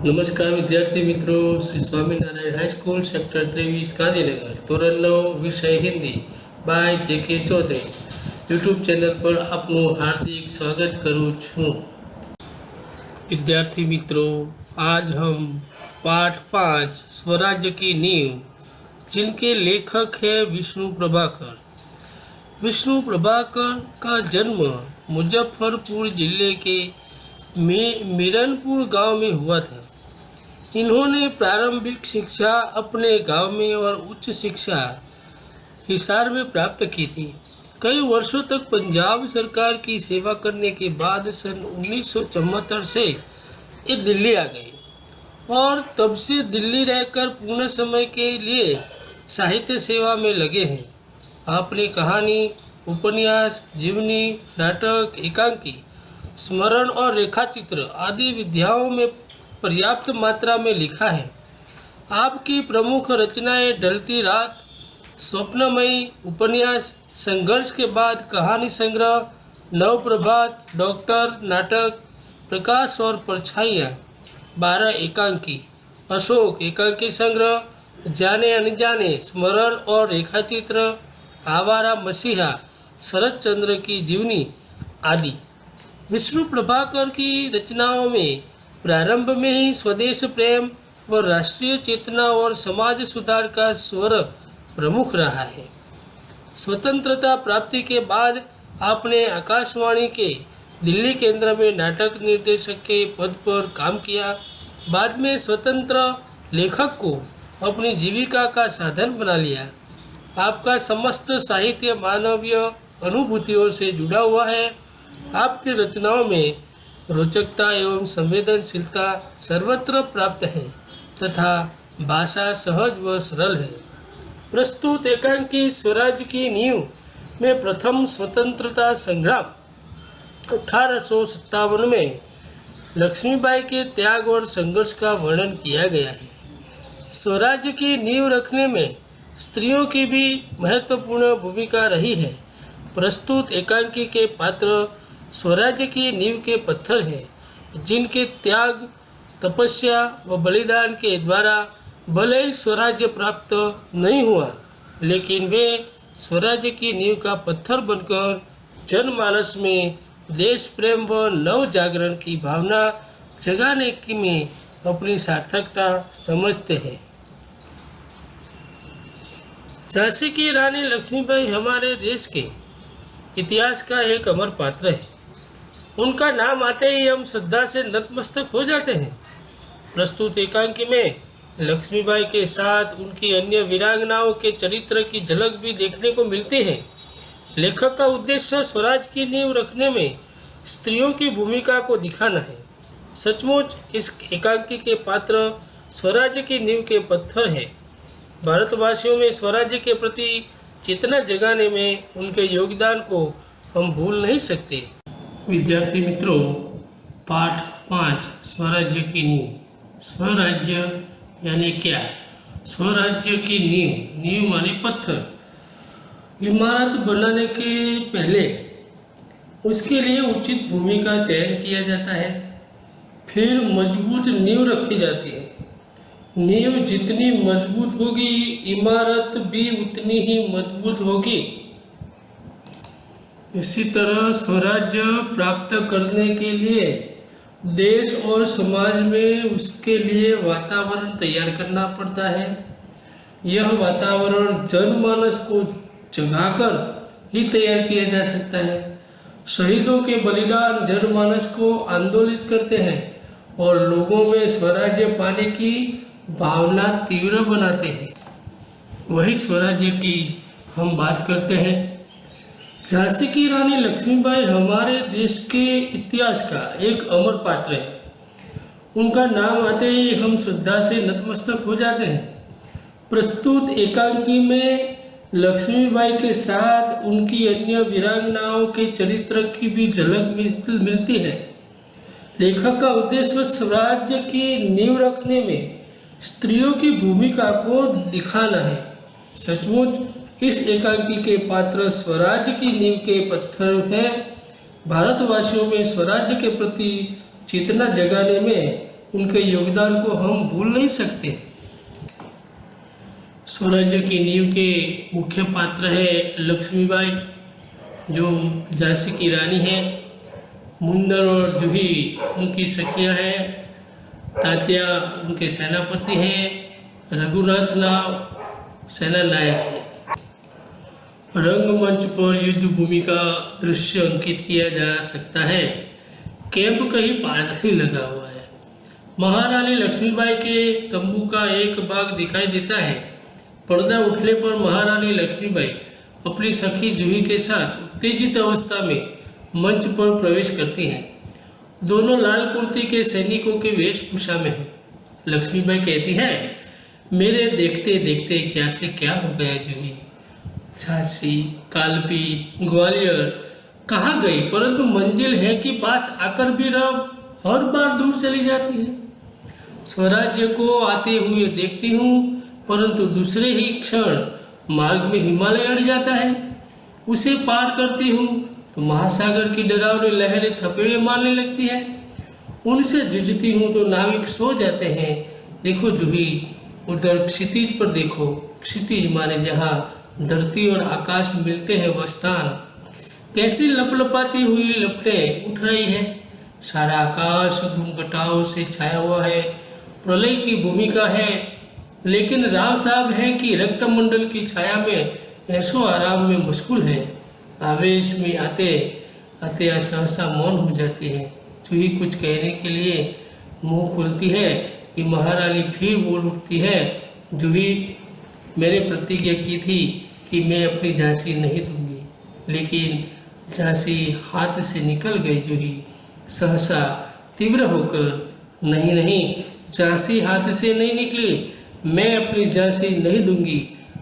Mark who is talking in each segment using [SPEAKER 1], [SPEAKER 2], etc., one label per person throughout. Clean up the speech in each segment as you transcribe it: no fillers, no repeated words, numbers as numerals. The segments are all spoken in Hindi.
[SPEAKER 1] नमस्कार विद्यार्थी मित्रों, श्री स्वामीनारायण हाईस्कूल सेक्टर 23 गांधीनगर ધોરણ 9 વિષય Hindi by J K. Chaudhary YouTube channel पर आपનું हार्दिक स्वागत करूँ छूँ। विद्यार्थी मित्रों, आज हम पाठ 5 स्वराज्य की नींव, जिनके लेखक है विष्णु प्रभाकर। विष्णु प्रभाकर का जन्म मुजफ्फरपुर जिले के मीरनपुर गांव में हुआ था। इन्होंने प्रारंभिक शिक्षा अपने गांव में और उच्च शिक्षा हिसार में प्राप्त की थी। कई वर्षों तक पंजाब सरकार की सेवा करने के बाद सन 1974 से ये दिल्ली आ गए और तब से दिल्ली रहकर पूर्ण समय के लिए साहित्य सेवा में लगे हैं। आपने कहानी, उपन्यास, जीवनी, नाटक, एकांकी, स्मरण और रेखाचित्र आदि विधाओं में पर्याप्त मात्रा में लिखा है। आपकी प्रमुख रचनाएं ढलती रात, स्वप्नमयी, उपन्यास, संघर्ष के बाद कहानी संग्रह, नव प्रभात, डॉक्टर, नाटक, प्रकाश और परछाइयाँ, 12 एकांकी, अशोक एकांकी संग्रह, जाने अनजाने, स्मरण और रेखाचित्र, आवारा मसीहा, शरद चंद्र की जीवनी आदि। विष्णु प्रभाकर की रचनाओं में प्रारंभ में ही स्वदेश प्रेम व राष्ट्रीय चेतना और समाज सुधार का स्वर प्रमुख रहा है। स्वतंत्रता प्राप्ति के बाद आपने आकाशवाणी के दिल्ली केंद्र में नाटक निर्देशक के पद पर काम किया। बाद में स्वतंत्र लेखक को अपनी जीविका का साधन बना लिया। आपका समस्त साहित्य मानवीय अनुभूतियों से जुड़ा हुआ है। आपकी रचनाओं में रोचकता एवं संवेदनशीलता सर्वत्र प्राप्त है तथा भाषा सहज व सरल है। प्रस्तुत एकांकी स्वराज्य की नींव में प्रथम स्वतंत्रता संग्राम 1857 में लक्ष्मीबाई के त्याग और संघर्ष का वर्णन किया गया है। स्वराज्य की नींव रखने में स्त्रियों की भी महत्वपूर्ण भूमिका रही है। प्रस्तुत एकांकी के पात्र स्वराज्य की नींव के पत्थर हैं, जिनके त्याग, तपस्या व बलिदान के द्वारा भले ही स्वराज्य प्राप्त नहीं हुआ, लेकिन वे स्वराज्य की नींव का पत्थर बनकर जनमानस में देश प्रेम व नव जागरण की भावना जगाने की में अपनी सार्थकता समझते हैं। झांसी की रानी लक्ष्मीबाई हमारे देश के इतिहास का एक अमर पात्र है। उनका नाम आते ही हम श्रद्धा से नतमस्तक हो जाते हैं। प्रस्तुत एकांकी में लक्ष्मीबाई के साथ उनकी अन्य वीरांगनाओं के चरित्र की झलक भी देखने को मिलती है। लेखक का उद्देश्य स्वराज की नींव रखने में स्त्रियों की भूमिका को दिखाना है। सचमुच इस एकांकी के पात्र स्वराज्य की नींव के पत्थर हैं। भारतवासियों में स्वराज्य के प्रति चेतना जगाने में उनके योगदान को हम भूल नहीं सकते। विद्यार्थी मित्रों, पाठ 5 स्वराज्य की नींव। स्वराज्य यानी क्या? स्वराज्य की नींव माने पत्थर। इमारत बनाने के पहले उसके लिए उचित भूमि का चयन किया जाता है, फिर मजबूत नींव रखी जाती है। नींव जितनी मजबूत होगी, इमारत भी उतनी ही मजबूत होगी। इसी तरह स्वराज्य प्राप्त करने के लिए देश और समाज में उसके लिए वातावरण तैयार करना पड़ता है। यह वातावरण जनमानस को जगाकर ही तैयार किया जा सकता है। शहीदों के बलिदान जनमानस को आंदोलित करते हैं और लोगों में स्वराज्य पाने की भावना तीव्र बनाते हैं। वही स्वराज्य की हम बात करते हैं। झांसी की रानी लक्ष्मीबाई हमारे देश के इतिहास का एक अमर पात्र है। उनका नाम आते ही हम श्रद्धा से नतमस्तक हो जाते हैं। प्रस्तुत एकांकी में लक्ष्मीबाई के साथ उनकी अन्य वीरांगनाओं के चरित्र की भी झलक मिलती है। लेखक का उद्देश्य स्वराज्य की नींव रखने में स्त्रियों की भूमिका को दिखाना है। सचमुच इस एकांकी के पात्र स्वराज्य की नींव के पत्थर हैं। भारतवासियों में स्वराज्य के प्रति चेतना जगाने में उनके योगदान को हम भूल नहीं सकते। स्वराज्य की नींव के मुख्य पात्र है लक्ष्मीबाई, जो झांसी की रानी है। मुंदर और जूही उनकी सखियां हैं। तात्या उनके सेनापति हैं। रघुनाथ नाव सेना नायक है। रंगमंच पर युद्ध भूमि का दृश्य अंकित किया जा सकता है। कैंप कहीं पास ही लगा हुआ है। महारानी लक्ष्मीबाई के तंबू का एक भाग दिखाई देता है। पर्दा उठने पर महारानी लक्ष्मीबाई अपनी सखी जूही के साथ उत्तेजित अवस्था में मंच पर प्रवेश करती हैं। दोनों लाल कुर्ती के सैनिकों के वेशभूषा में हैं। लक्ष्मीबाई कहती है, मेरे देखते देखते क्या से क्या हो गया जूही। झांसी, कालपी, ग्वालियर कहाँ गई, परंतु मंजिल है कि पास आकर भी हर बार दूर चली जाती है। स्वराज्य को आते हुए देखती हूँ, परंतु दूसरे ही क्षण मार्ग में हिमालय अड़ जाता है। उसे पार करती हूँ तो महासागर की डरावनी लहरें थपेड़े मारने लगती है। उनसे जूझती हूँ तो नाविक सो जाते हैं। देखो जूही, उधर क्षितिज पर देखो। क्षितिज माने जहाँ धरती और आकाश मिलते हैं वह स्थान। कैसी लपलपाती हुई लपटें उठ रही है। सारा आकाश धूमघटाओं से छाया हुआ है। प्रलय की भूमिका है, लेकिन राव साहब है कि रक्तमंडल की छाया में ऐसो आराम में मशगूल है। आवेश में आते आते सहसा मौन हो जाती है। जूही कुछ कहने के लिए मुंह खोलती है कि महारानी फिर बोल उठती है, जूही, मैंने प्रतिज्ञा की थी कि मैं अपनी झांसी नहीं दूंगी, लेकिन झांसी हाथ से निकल गई। जूही सहसा तीव्र होकर, नहीं नहीं, झांसी हाथ से नहीं निकली, मैं अपनी झांसी नहीं दूंगी।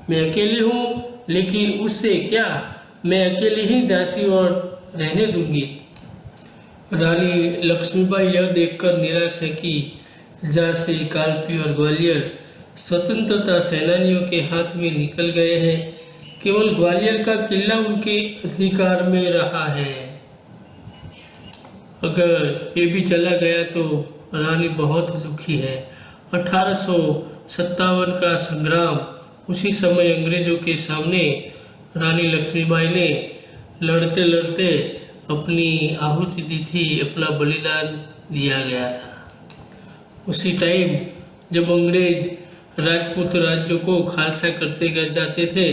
[SPEAKER 1] मैं अकेली हूँ, लेकिन उससे क्या, मैं अकेली ही झांसी और रहने दूंगी। रानी लक्ष्मीबाई यह देखकर निराश है कि झांसी, कालपी और ग्वालियर स्वतंत्रता सेनानियों के हाथ में निकल गए हैं। केवल ग्वालियर का किला उनके अधिकार में रहा है। अगर ये भी चला गया तो रानी बहुत दुखी है। 1857 का संग्राम, उसी समय अंग्रेजों के सामने रानी लक्ष्मीबाई ने लड़ते लड़ते अपनी आहुति दी थी, अपना बलिदान दिया गया था। उसी टाइम जब अंग्रेज राजपूत राज्यों को खालसा करते गए जाते थे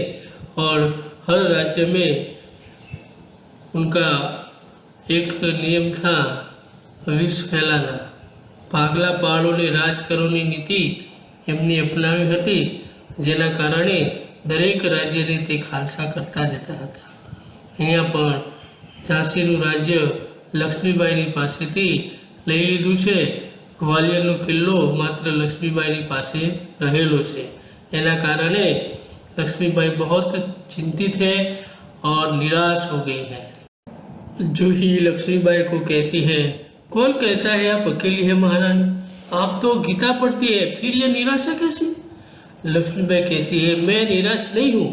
[SPEAKER 1] और हर राज्य में उनका एक नियम था विष फैलाना। ભાગલા પાડોની રાજકારોની નીતિ એમની અપનાવી હતી, જેના કારણે દરેક રાજ્યને તે ખાલસા કરતા જતા હતા। અહીંયા પણ ઝાંસીનું રાજ્ય લક્ષ્મીબાઈની પાસેથી લઈ લીધું છે। ગ્વાલિયરનો કિલ્લો માત્ર લક્ષ્મીબાઈની પાસે રહેલો છે। એના કારણે લક્ષ્મીબાઈ बहुत चिंतित है और निराश हो गई है। जूही लक्ष्मीबाई को कहती है, कौन कहता है आप अकेली है महारानी, आप तो गीता पढ़ती है, फिर ये निराशा कैसी। लक्ष्मीबाई कहती है, मैं निराश नहीं हूँ,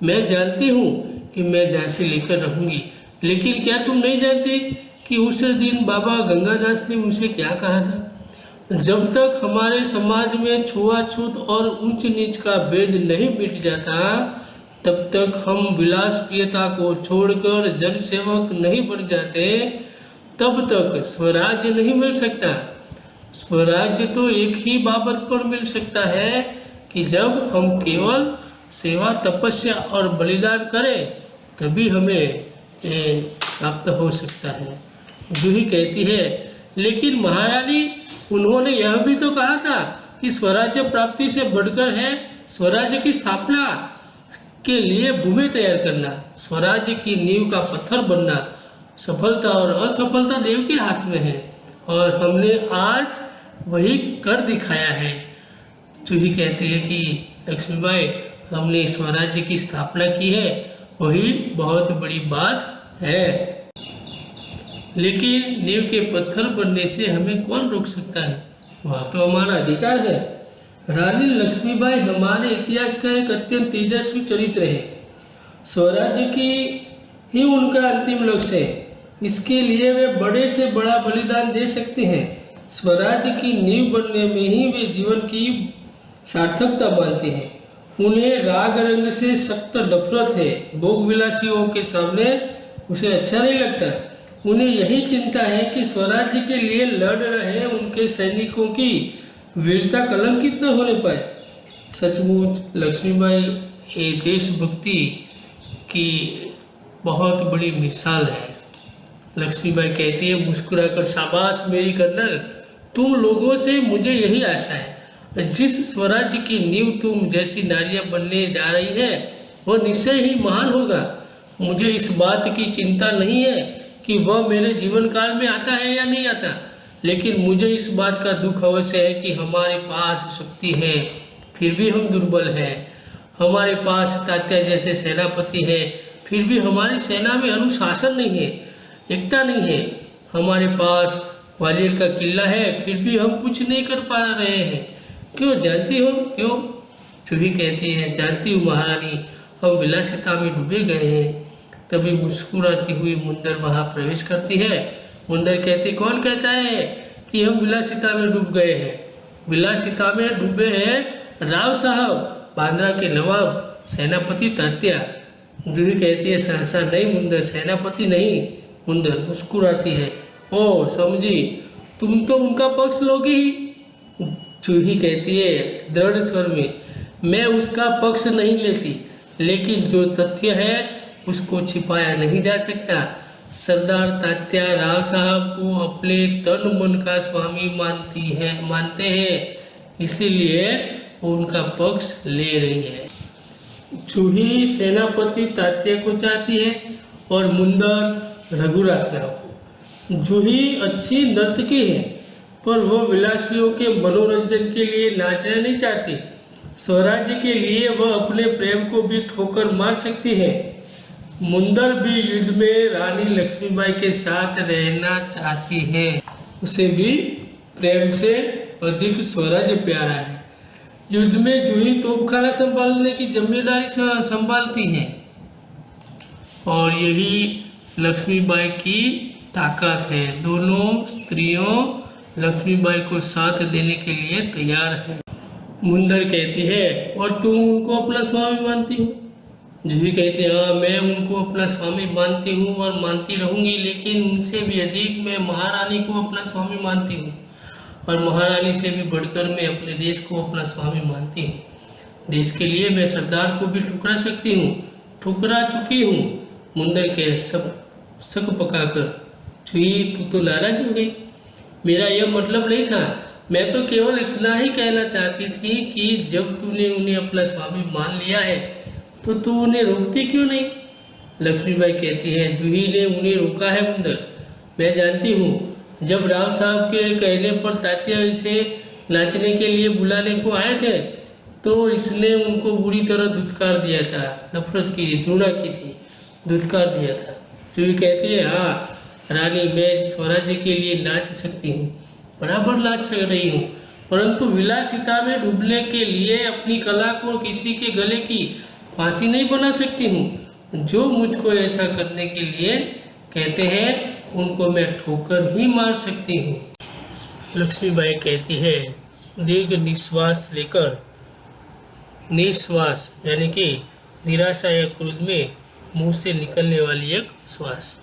[SPEAKER 1] मैं जानती हूँ कि मैं झांसी लेकर रहूँगी, लेकिन क्या तुम नहीं जानती कि उस दिन बाबा गंगादास ने मुझसे क्या कहा था। जब तक हमारे समाज में छुआछूत और ऊंच नीच का भेद नहीं मिट जाता, तब तक हम विलासप्रियता को छोड़कर जनसेवक नहीं बन जाते, तब तक स्वराज्य नहीं मिल सकता। स्वराज्य तो एक ही बाबत पर मिल सकता है कि जब हम केवल सेवा, तपस्या और बलिदान करें, तभी हमें ये प्राप्त हो सकता है। जूही कहती है, लेकिन महारानी, उन्होंने यह भी तो कहा था कि स्वराज्य प्राप्ति से बढ़कर है स्वराज्य की स्थापना के लिए भूमि तैयार करना, स्वराज्य की नींव का पत्थर बनना। सफलता और असफलता देव के हाथ में है और हमने आज वही कर दिखाया है। जूही कहती है कि लक्ष्मीबाई, हमने स्वराज्य की स्थापना की है, वही बहुत बड़ी बात है, लेकिन नींव के पत्थर बनने से हमें कौन रोक सकता है, वह तो हमारा अधिकार है। रानी लक्ष्मीबाई हमारे इतिहास का एक अत्यंत तेजस्वी चरित्र है। स्वराज्य की ही उनका अंतिम लक्ष्य है। इसके लिए वे बड़े से बड़ा बलिदान दे सकते हैं। स्वराज्य की नींव बनने में ही वे जीवन की सार्थकता मानते हैं। उन्हें राग रंग से सख्त नफरत है, भोग विलासियों के सामने उसे अच्छा नहीं लगता। उन्हें यही चिंता है कि स्वराज्य के लिए लड़ रहे उनके सैनिकों की वीरता कलंकित न होने पाए। सचमुच लक्ष्मीबाई ये देशभक्ति की बहुत बड़ी मिसाल है। लक्ष्मीबाई कहती है मुस्कुराकर, शाबाश मेरी कर्नल, तुम लोगों से मुझे यही आशा है। जिस स्वराज्य की नींव तुम जैसी नारियां बनने जा रही है वह निश्चय ही महान होगा। मुझे इस बात की चिंता नहीं है कि वह मेरे जीवन काल में आता है या नहीं आता, लेकिन मुझे इस बात का दुख अवश्य है कि हमारे पास शक्ति है फिर भी हम दुर्बल हैं। हमारे पास तात्या जैसे सेनापति है फिर भी हमारी सेना में अनुशासन नहीं है, एकता नहीं है। हमारे पास ग्वालियर का किला है फिर भी हम कुछ नहीं कर पा रहे हैं। क्यों जानती हो क्यों? चूही कहती है जानती हूँ महारानी, हम विलासिता में डूबे गए हैं। तभी मुस्कुराती हुई मुंदर वहां प्रवेश करती है। मुंदर कहती, कौन कहता है कि हम विलासिता में डूब गए हैं? विलासिता में डूबे हैं राव साहब, बांद्रा के नवाब सेनापति तात्या। जूही कहती है सहसा नहीं मुंदर, सेनापति नहीं। मुंदर मुस्कुराती है, ओ समझी, तुम तो उनका पक्ष लोगी ही। जूही कहती है दृढ़ स्वर में, मैं उसका पक्ष नहीं लेती, लेकिन जो तथ्य है उसको छिपाया नहीं जा सकता। सरदार तात्या राव साहब को अपने तन मन का स्वामी मानते हैं, इसीलिए वो उनका पक्ष ले रही है। जूही सेनापति तात्या को चाहती है और मुंदर रघुनाथ राव को। जूही अच्छी नर्तकी है पर वो विलासियों के मनोरंजन के लिए नाचना नहीं चाहती। स्वराज्य के लिए वह अपने प्रेम को भी ठोकर मार सकती है। मुंदर भी युद्ध में रानी लक्ष्मीबाई के साथ रहना चाहती है। उसे भी प्रेम से अधिक स्वराज्य प्यारा है। युद्ध में जूही तोपखाना संभालने की जिम्मेदारी संभालती है और यही लक्ष्मीबाई की ताकत है। दोनों स्त्रियों लक्ष्मीबाई को साथ देने के लिए तैयार है। मुंदर कहती है और तुम उनको अपना स्वामी मानती हो? जूही कहती है हाँ, मैं उनको अपना स्वामी मानती हूँ और मानती रहूँगी, लेकिन उनसे भी अधिक मैं महारानी को अपना स्वामी मानती हूँ और महारानी से भी बढ़कर मैं अपने देश को अपना स्वामी मानती हूँ। देश के लिए मैं सरदार को भी ठुकरा सकती हूँ, ठुकरा चुकी हूँ। मुंदर के सब शक पकाकर, जूही तू तो नाराज हो गई, मेरा यह मतलब नहीं था, मैं तो केवल इतना ही कहना चाहती थी कि जब तूने उन्हें अपना स्वामी मान लिया है तो तू उन्हें रोकती क्यों नहीं? लक्ष्मीबाई कहती है जूही ने उन्हें रोका है मुंदर, मैं जानती हूँ। जब राव साहब के कहने पर तात्या इसे नाचने के लिए बुलाने को आए थे तो इसने उनको बुरी तरह धुतकार दिया था, नफरत की, घृणा की थी, धुतकार दिया था। जूही कहती है हाँ रानी, मैं स्वराज्य के लिए नाच सकती हूँ, बराबर नाच रही हूँ, परंतु विलासिता में डूबने के लिए अपनी कला को किसी के गले की फांसी नहीं बना सकती हूँ। जो मुझको ऐसा करने के लिए कहते हैं उनको मैं ठोकर ही मार सकती हूँ। लक्ष्मीबाई कहती है दीर्घ निश्वास लेकर, निश्वास यानी कि निराशा या क्रोध में मुंह से निकलने वाली एक श्वास,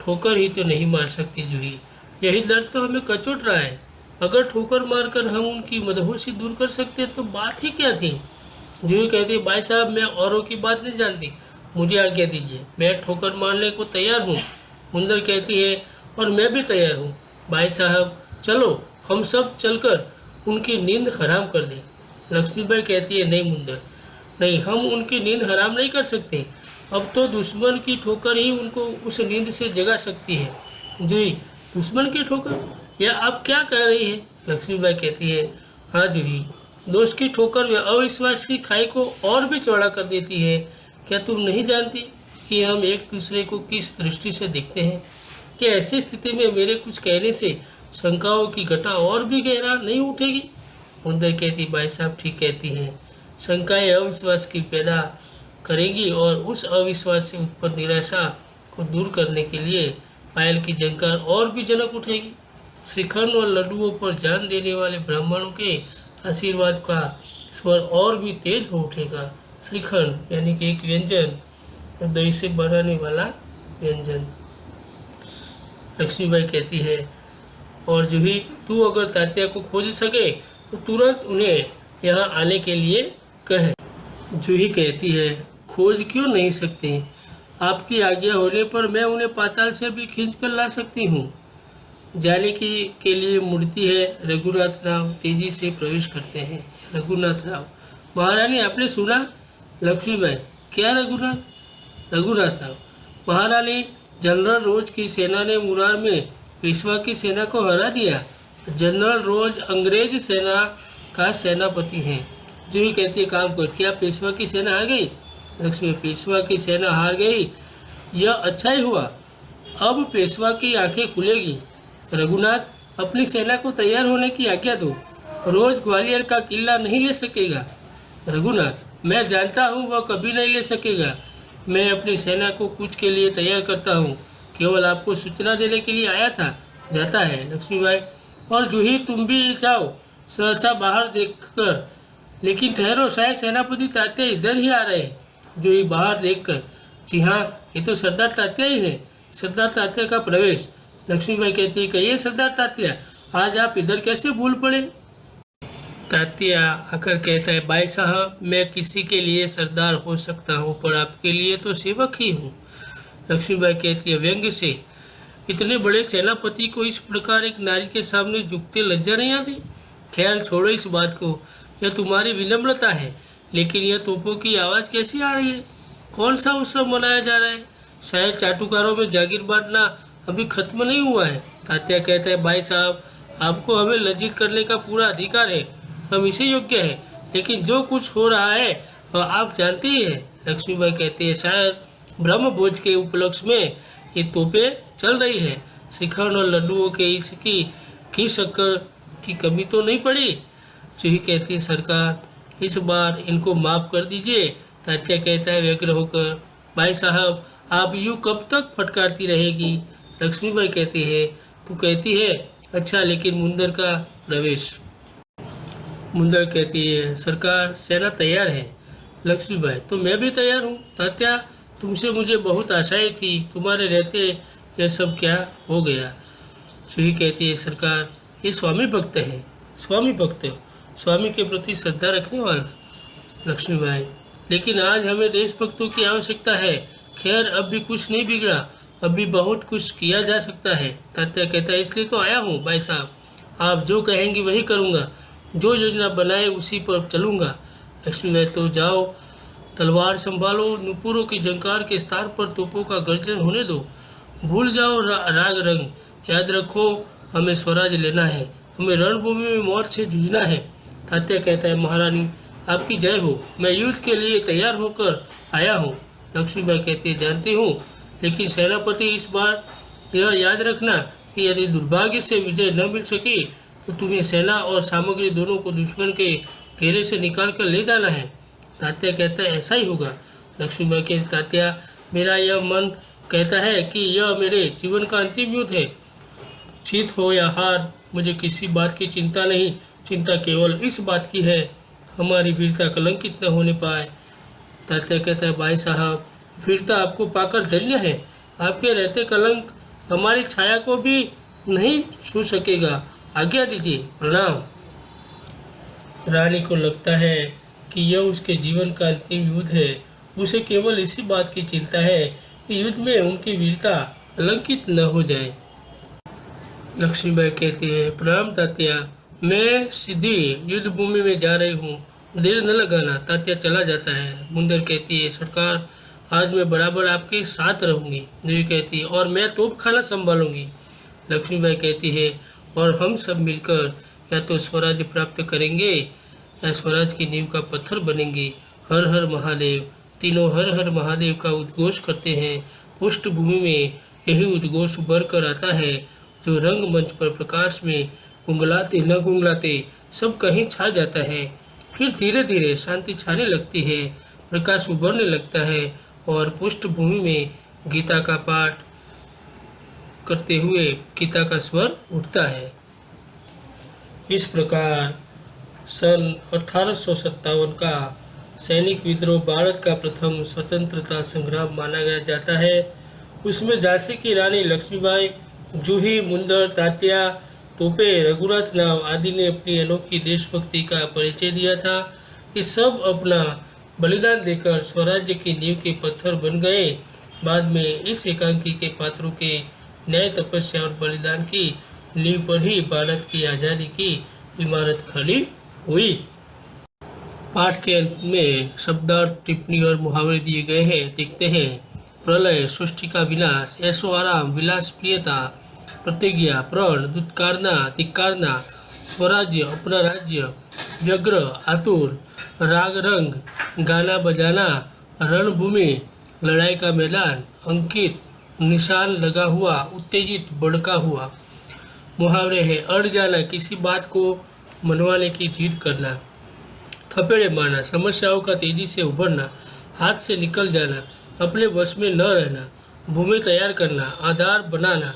[SPEAKER 1] ठोकर ही तो नहीं मार सकती जूही, यही दर्द तो हमें कचोट रहा है। अगर ठोकर मारकर हम उनकी मदहोशी दूर कर सकते तो बात ही क्या थी। जूही कहती है भाई साहब, मैं औरों की बात नहीं जानती, मुझे आज्ञा दीजिए, मैं ठोकर मारने को तैयार हूँ। मुंदर कहती है और मैं भी तैयार हूँ भाई साहब, चलो हम सब चलकर उनकी नींद हराम कर दें। लक्ष्मीबाई कहती है नहीं मुंदर, नहीं, हम उनकी नींद हराम नहीं कर सकते, अब तो दुश्मन की ठोकर ही उनको उस नींद से जगा सकती है। जूही, दुश्मन की ठोकर, या आप क्या कह रही है? लक्ष्मीबाई कहती है हाँ जूही, दोष की ठोकर व अविश्वास की खाई को और भी चौड़ा कर देती है। क्या तुम नहीं जानती कि हम एक दूसरे को किस दृष्टि से देखते हैं? कि ऐसी स्थिति में मेरे कुछ कहने से शंकाओं की घटा और भी गहरा नहीं उठेगी? मुंदर कहती भाई साहब ठीक कहती हैं, शंकाएं अविश्वास की पैदा करेंगी और उस अविश्वास से उत्पन्न निराशा को दूर करने के लिए पायल की झंकार और भी जनक उठेगी। श्रीखंड और लड्डुओं पर जान देने वाले ब्राह्मणों के आशीर्वाद का स्वर और भी तेज हो उठेगा। श्रीखंड यानी कि एक व्यंजन, दही से बनाने वाला व्यंजन। लक्ष्मीबाई कहती है, और जूही तू अगर तात्या को खोज सके तो तुरंत उन्हें यहाँ आने के लिए कहे। जूही कहती है, खोज क्यों नहीं सकते? आपकी आज्ञा होने पर मैं उन्हें पाताल से भी खींच कर ला सकती हूँ। जाने की के लिए मूर्ति है। रघुनाथ राव तेजी से प्रवेश करते हैं। रघुनाथ राव, महारानी आपने सुना? लक्ष्मीबाई, क्या रघुनाथ राव, महारानी जनरल रोज की सेना ने मुरार में पेशवा की सेना को हरा दिया। जनरल रोज अंग्रेज सेना का सेनापति है। जूही कहती है, काम कर, क्या पेशवा की सेना हार गई? लक्ष्मी, पेशवा की सेना हार गई, यह अच्छा ही हुआ। अब पेशवा की आंखें खुलेगी। रघुनाथ, अपनी सेना को तैयार होने की आज्ञा दो। रोज ग्वालियर का किला नहीं ले सकेगा। रघुनाथ, मैं जानता हूँ वह कभी नहीं ले सकेगा। मैं अपनी सेना को कूच के लिए तैयार करता हूँ, केवल आपको सूचना देने के लिए आया था। जाता है। लक्ष्मीबाई, और जूही तुम भी जाओ सहसा बाहर देखकर। लेकिन ठहरो, शायद सेनापति तात्या इधर ही आ रहे हैं। जूही बाहर देखकर, जी हाँ, ये तो सरदार तात्या ही है। सरदार तात्या का प्रवेश। लक्ष्मीबाई कहती है, कहिए सरदार तात्या, आज आप इधर कैसे भूल पड़े? तात्या आकर कहता है, भाई साहब, मैं किसी के लिए सरदार हो सकता हूँ पर आपके लिए तो सेवक ही हूँ। लक्ष्मीबाई कहती है व्यंग्य से, इतने बड़े सेनापति को इस प्रकार एक नारी के सामने झुकते लज्जा नहीं आती? खैर छोड़ो इस बात को, यह तुम्हारी विनम्रता है। लेकिन यह तोपों की आवाज़ कैसी आ रही है? कौन सा उत्सव मनाया जा रहा है? शायद चाटुकारों में जागीर बांटना अभी खत्म नहीं हुआ है। तात्या कहता है, भाई साहब, आपको हमें लज्जित करने का पूरा अधिकार है, हम इसे योग्य है। लेकिन जो कुछ हो रहा है वह आप जानते ही हैं। लक्ष्मीबाई कहती है, शायद ब्रह्म भोज के उपलक्ष्य में ये तोपें चल रही है। श्रीखंड और लड्डुओं के इसकी घी शक्कर की कमी तो नहीं पड़ी? जूही कहती है, सरकार, इस बार इनको माफ़ कर दीजिए। तात्या कहता है व्यग्र होकर, भाई साहब, आप यूँ कब तक फटकारती रहेगी? लक्ष्मीबाई कहती है, तू कहती है, अच्छा, लेकिन मुंदर का प्रवेश। मुंदर कहती है, सरकार, सेना तैयार है। लक्ष्मीबाई, तो मैं भी तैयार हूँ। तात्या, तुमसे मुझे बहुत आशाएं थी, तुम्हारे रहते यह सब क्या हो गया? जूही कहती है, सरकार, ये स्वामी भक्त है। स्वामी भक्त, स्वामी के प्रति श्रद्धा रखने वाला। लक्ष्मीबाई, लेकिन आज हमें देशभक्तों की आवश्यकता है। खैर, अब भी कुछ नहीं बिगड़ा, अभी बहुत कुछ किया जा सकता है। तात्या कहता है, इसलिए तो आया हूँ भाई साहब, आप जो कहेंगी वही करूँगा, जो योजना बनाए उसी पर चलूँगा। लक्ष्मीबाई, तो जाओ, तलवार संभालो, नुपुरों की झंकार के स्थान पर तोपों का गर्जन होने दो। भूल जाओ राग रंग, याद रखो, हमें स्वराज लेना है, हमें रणभूमि में मौत से जूझना है। तात्या कहता है, महारानी आपकी जय हो, मैं युद्ध के लिए तैयार होकर आया हूँ। लक्ष्मीबाई कहती है, जानती हूँ, लेकिन सेनापति, इस बार यह याद रखना कि यदि दुर्भाग्य से विजय न मिल सकी तो तुम्हें सेना और सामग्री दोनों को दुश्मन के घेरे से निकाल कर ले जाना है। तात्या कहता है, ऐसा ही होगा। लक्ष्मीबाई कहती, तात्या, मेरा यह मन कहता है कि यह मेरे जीवन का अंतिम युद्ध है। जीत हो या हार, मुझे किसी बात की चिंता नहीं, चिंता केवल इस बात की है, हमारी वीरता कलंकित न होने पाए। तात्या कहता है, भाई साहब, वीरता आपको पाकर धन्य है, आपके रहते कलंक हमारी छाया को भी नहीं छू सकेगा, आज्ञा दीजिए, प्रणाम। रानी को लगता है कि यह उसके जीवन का अंतिम युद्ध है। उसे केवल इसी बात की चिंता है कि युद्ध में उनकी वीरता कलंकित न हो जाए। लक्ष्मीबाई कहती है, प्रणाम तात्या, मैं सीधी युद्ध भूमि में जा रही हूँ, देर न लगाना। तात्या चला जाता है। मुंदर कहती है, सरकार, आज मैं बराबर आपके साथ रहूँगी। जूही कहती है, और मैं तोप खाना संभालूंगी। लक्ष्मीबाई कहती है, और हम सब मिलकर या तो स्वराज्य प्राप्त करेंगे या स्वराज की नींव का पत्थर बनेंगे। हर हर महादेव। तीनों हर हर महादेव का उद्घोष करते हैं। पृष्ठभूमि में यही उद्घोष उभर कर आता है जो रंगमंच पर प्रकाश में गुंगलाते न गुंगलाते सब कहीं छा जाता है। फिर धीरे धीरे शांति छाने लगती है, प्रकाश उभरने लगता है और पृष्ठभूमि में गीता का पाठ करते हुए गीता का स्वर उठता है। इस प्रकार सन 1857 का सैनिक विद्रोह भारत का प्रथम स्वतंत्रता संग्राम माना गया जाता है। उसमें झांसी की रानी लक्ष्मीबाई, जूही मुंदर, तात्या तोपे, रघुनाथ नाव आदि ने अपनी अनोखी देशभक्ति का परिचय दिया था। ये सब अपना बलिदान देकर स्वराज्य की नींव के पत्थर बन गए। बाद में इस एकांकी के पात्रों के न्याय, तपस्या और बलिदान की नींव पर ही भारत की आज़ादी की इमारत खड़ी हुई। पाठ के अंत में शब्दार्थ, टिप्पणी और मुहावरे दिए गए हैं। देखते हैं। प्रलय, सृष्टि का विनाश, ऐशो आराम, विलास प्रियता, प्रतिज्ञा, प्रण, दुत्कारना, धिक्कारना, स्वराज्य, अपना राज्य, व्यग्र, आतुर, राग रंग, गाना बजाना, रणभूमि, लड़ाई का मैदान, अंकित, निशान लगा हुआ, उत्तेजित, भड़का हुआ। मुहावरे हैं। अड़ जाना, किसी बात को मनवाने की जिद करना। थपेड़े मारना, समस्याओं का तेजी से उभरना, हाथ से निकल जाना, अपने वश में न रहना। भूमि तैयार करना, आधार बनाना,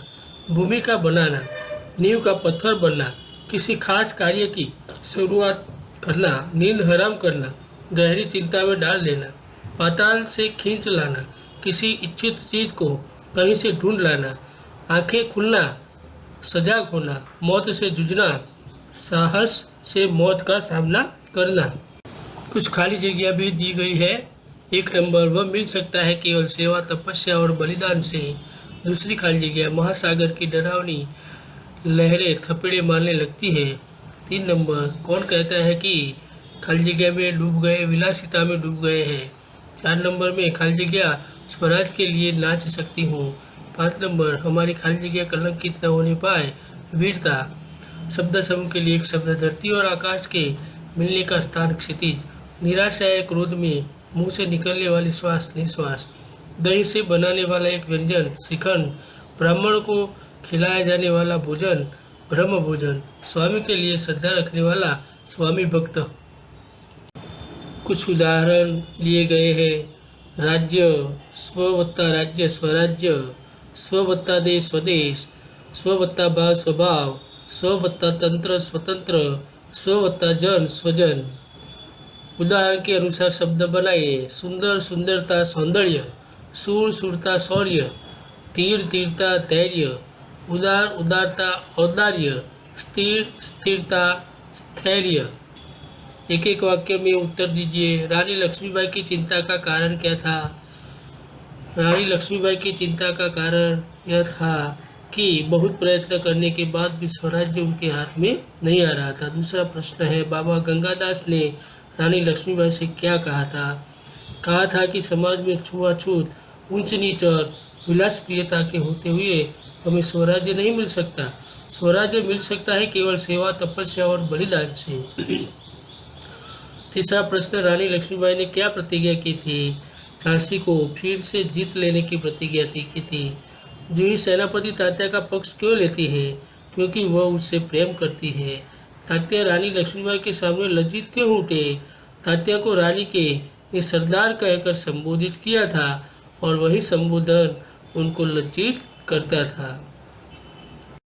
[SPEAKER 1] भूमिका बनाना, नींव का पत्थर बनना, किसी खास कार्य की शुरुआत करना, नींद हराम करना, गहरी चिंता में डाल देना, पाताल से खींच लाना, किसी इच्छित चीज को कहीं से ढूंढ लाना, आंखें खुलना, सजाग होना, मौत से जूझना, साहस से मौत का सामना करना। कुछ खाली जगह भी दी गई है। 1 नंबर, वह मिल सकता है केवल सेवा, तपस्या और बलिदान से। दूसरी खाली जगह, महासागर की डरावनी लहरें थपेड़े मारने लगती है। 3 नंबर, कौन कहता है कि खाली जगह में डूब गए, विलासिता में डूब गए हैं। 4 नंबर में खाली जगह, स्वराज के लिए नाच सकती हूँ। 5 नंबर, हमारी खाली जगह कलंकित न होने पाए, वीरता। शब्द समूह के लिए एक शब्द, धरती और आकाश के मिलने का स्थान क्षितिज। निराशा है क्रोध में, मुंह से निकलने वाली श्वास निश्वास। दही से बनाने वाला एक व्यंजन, श्रीखंड। ब्राह्मण को खिलाया जाने वाला भोजन, ब्रह्म भोजन। स्वामी के लिए श्रद्धा रखने वाला स्वामी भक्त। कुछ उदाहरण लिए गए हैं। राज्य, स्ववत्ता राज्य, स्वराज्य। स्ववत्ता देश, स्वदेश। स्ववत्ता भाव, स्वभाव। स्ववत्ता तंत्र, स्वतंत्र। स्ववत्ता जन, स्वजन। उदाहरण के अनुसार शब्द बनाइए। सुंदर, सुंदरता, सौंदर्य। शूर, शूरता, शौर्य। तीर, तीरता, धैर्य। उदार, उदारता, औदार्य। स्थिर, स्थिरता, स्थैर्य। एक एक वाक्य में उत्तर दीजिए। रानी लक्ष्मीबाई की चिंता का कारण क्या था? रानी लक्ष्मीबाई की चिंता का कारण यह था कि बहुत प्रयत्न करने के बाद भी स्वराज्य उनके हाथ में नहीं आ रहा था। दूसरा प्रश्न है, बाबा गंगादास ने रानी लक्ष्मीबाई से क्या कहा था? कहा था कि समाज में छुआछूत, ऊंच नीच और विलासप्रियता के होते हुए हमें स्वराज्य नहीं मिल सकता। स्वराज्य मिल सकता है केवल सेवा, तपस्या और बलिदान से। तीसरा प्रश्न, रानी लक्ष्मीबाई ने क्या प्रतिज्ञा की थी? झांसी को फिर से जीत लेने की प्रतिज्ञा की थी। जूही सेनापति तात्या का पक्ष क्यों लेती है? क्योंकि वह उससे प्रेम करती है। तात्या रानी लक्ष्मीबाई के सामने लज्जित क्यों उठे? तात्या को रानी के ने सरदार कहकर संबोधित किया था और वही संबोधन उनको लज्जित करता था।